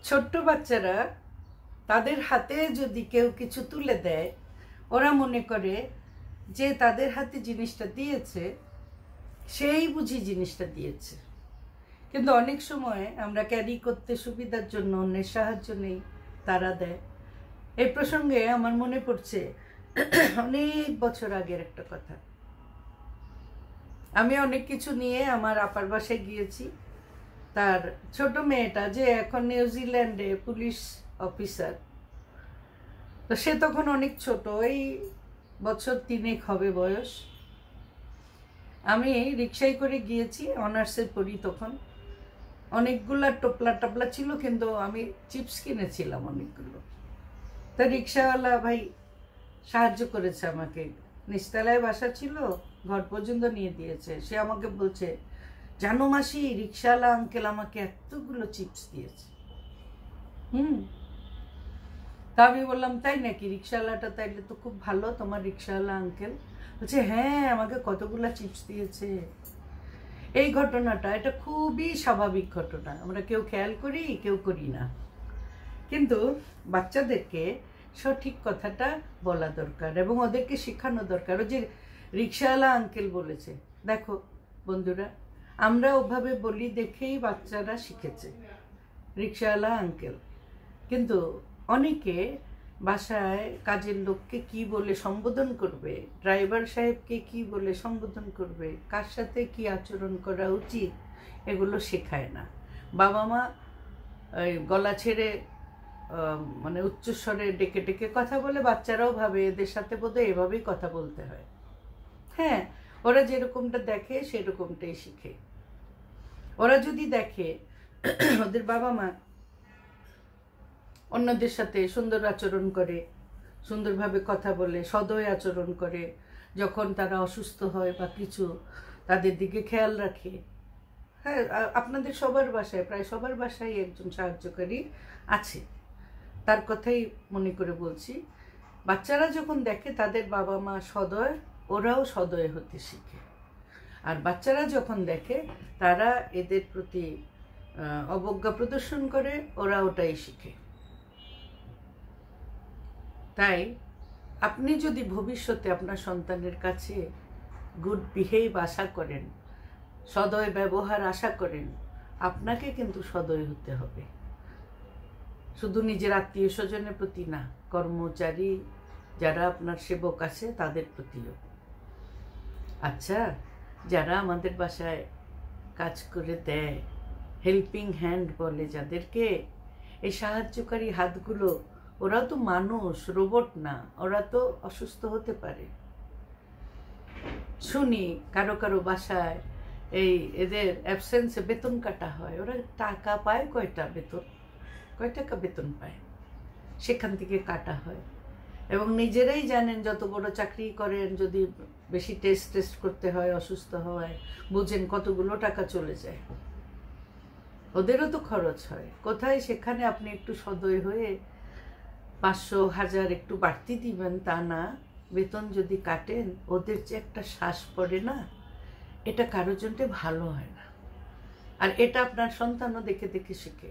ছোট্ট বাচ্চারা তাদের হাতে যদি কেউ কিছু তুলে দেয়, ওরা মনে করে যে তাদের হাতে জিনিসটা দিয়েছে সেই বুঝি জিনিসটা দিয়েছে। কিন্তু অনেক সময় আমরা ক্যারি করতে সুবিধার জন্য অন্যের সাহায্য নেই, তারা দেয়। এই প্রসঙ্গে আমার মনে পড়ছে অনেক বছর আগের একটা কথা। আমি অনেক কিছু নিয়ে আমার আপার বাসায় গিয়েছি। তার ছোট মেয়েটা, যে এখন নিউজিল্যান্ডে পুলিশ অফিসার, তো সে তখন অনেক ছোট, এই বছর 3 হবে বয়স। আমি রিক্সায় করে গিয়েছি, অনার্সে পড়ি তখন। অনেকগুলা টোপলা টাপলা ছিল, কিন্তু আমি চিপস কিনেছিলাম অনেকগুলো। তা রিক্সাওয়ালা ভাই সাহায্য করেছে আমাকে, নিচতলায় বাসা ছিল, ঘর পর্যন্ত নিয়ে দিয়েছে। সে আমাকে বলছে, জানো মাসি, রিক্সাওয়ালা আঙ্কেল আমাকে এতগুলো চিপস দিয়েছে। তা আমি বললাম, তাই নাকি? রিক্সাওয়ালাটা তাইলে তো খুব ভালো, তোমার রিক্সাওয়ালা আঙ্কেল। বলছে, হ্যাঁ, আমাকে কতগুলো চিপস দিয়েছে। এই ঘটনাটা, এটা খুবই স্বাভাবিক ঘটনা, আমরা কেউ খেয়াল করি, কেউ করি না। কিন্তু বাচ্চাদেরকে সঠিক কথাটা বলা দরকার এবং ওদেরকে শেখানো দরকার। ও যে রিক্সাওয়ালা আঙ্কেল বলেছে, দেখো বন্ধুরা, আমরা ওভাবে বলি দেখেই বাচ্চারা শিখেছে রিক্সাওয়ালা আঙ্কেল। কিন্তু অনেকে বাসায় কাজের লোককে কি বলে সম্বোধন করবে, ড্রাইভার সাহেবকে কি বলে সম্বোধন করবে, কার সাথে কি আচরণ করা উচিত, এগুলো শেখায় না। বাবা মা গলা ছেড়ে মানে উচ্চস্বরে ডেকে ডেকে কথা বলে, বাচ্চারাও ভাবে এদের সাথে বোধহয় এভাবেই কথা বলতে হয়। হ্যাঁ, ওরা যেরকমটা দেখে সেরকমটাই শিখে। ওরা যদি দেখে ওদের বাবা মা অন্যদের সাথে সুন্দর আচরণ করে, সুন্দরভাবে কথা বলে, সদয় আচরণ করে, যখন তারা অসুস্থ হয় বা কিছু, তাদের দিকে খেয়াল রাখে। হ্যাঁ, আপনাদের সবার বাসায়, প্রায় সবার বাসায় একজন সাহায্যকারী আছে, তার কথাই মনে করে বলছি। বাচ্চারা যখন দেখে তাদের বাবা মা সদয়, ওরাও সদয় হতে শিখে। আর বাচ্চারা যখন দেখে তারা এদের প্রতি অবজ্ঞা প্রদর্শন করে, ওরা ওটাই শিখে। তাই আপনি যদি ভবিষ্যতে আপনার সন্তানের কাছে গুড বিহেভ আশা করেন, সদয় ব্যবহার আশা করেন, আপনাকে কিন্তু সদয় হতে হবে। শুধু নিজের আত্মীয় স্বজনের প্রতি না, কর্মচারী যারা আপনার সেবক আছে তাদের প্রতিও। আচ্ছা, যারা আমাদের বাসায় কাজ করে দেয়, হেল্পিং হ্যান্ড বলে যাদেরকে, এই সাহায্যকারী হাতগুলো, ওরাও তো মানুষ, রোবট না। ওরা তো অসুস্থ হতে পারে। শুনি কারো কারো বাসায় এই এদের অ্যাবসেন্সে বেতন কাটা হয়। ওরা টাকা পায় কয়টা, বেতন কয় টাকা বেতন পায়, সেখান থেকে কাটা হয়। এবং নিজেরাই জানেন, যত বড় চাকরি করেন, যদি বেশি টেস্ট করতে হয়, অসুস্থ হয়, বুঝেন কতগুলো টাকা চলে যায়। ওদেরও তো খরচ হয়। কোথায় সেখানে আপনি একটু সদয় হয়ে 500, 1000 একটু বাড়তি দিবেন তা না, বেতন যদি কাটেন, ওদের যে একটা শ্বাস পড়ে না, এটা কারোর জন্য ভালো হয় না। আর এটা আপনার সন্তানও দেখে দেখে শিখে।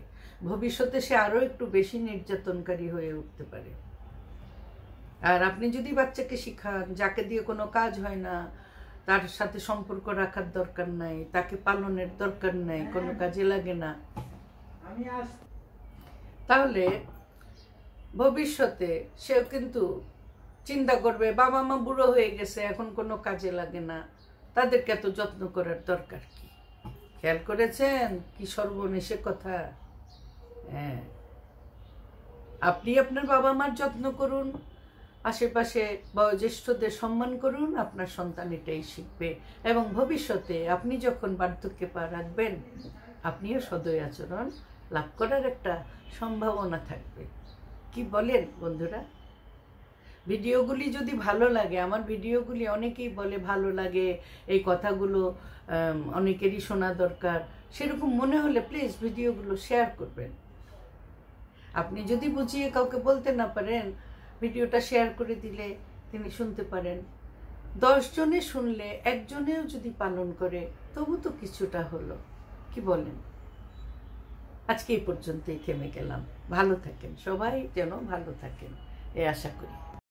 ভবিষ্যতে সে আরও একটু বেশি নির্যাতনকারী হয়ে উঠতে পারে। আর আপনি যদি বাচ্চাকে শিখান, যাকে দিয়ে কোনো কাজ হয় না, তার সাথে সম্পর্ক রাখার দরকার নাই, তাকে পালনের দরকার নাই, কোনো কাজে লাগে না, তাহলে ভবিষ্যতে সেও কিন্তু চিন্তা করবে, বাবা মা বুড়ো হয়ে গেছে, এখন কোনো কাজে লাগে না, তাদেরকে এত যত্ন করার দরকার কি? খেয়াল করেছেন কি সর্বনেশে কথা? হ্যাঁ, আপনি আপনার বাবা মার যত্ন করুন, আশেপাশে বয়োজ্যেষ্ঠদের সম্মান করুন, আপনার সন্তান এটাই শিখবে। এবং ভবিষ্যতে আপনি যখন বার্ধক্যে পা রাখবেন, আপনিও সদয় আচরণ লাভ করার একটা সম্ভাবনা থাকবে। কি বলেন বন্ধুরা? ভিডিওগুলি যদি ভালো লাগে, আমার ভিডিওগুলি অনেকেই বলে ভালো লাগে, এই কথাগুলো অনেকেরই শোনা দরকার, সেরকম মনে হলে প্লিজ ভিডিওগুলো শেয়ার করবেন। আপনি যদি বুঝিয়ে কাউকে বলতে না পারেন, ভিডিওটা শেয়ার করে দিলে তিনি শুনতে পারেন। 10 জনে শুনলে একজনেও যদি পালন করে, তবু তো কিছুটা হলো। কি বলেন? আজকে এই পর্যন্তই থেমে গেলাম। ভালো থাকেন সবাই, যেন ভালো থাকেন এই আশা করি।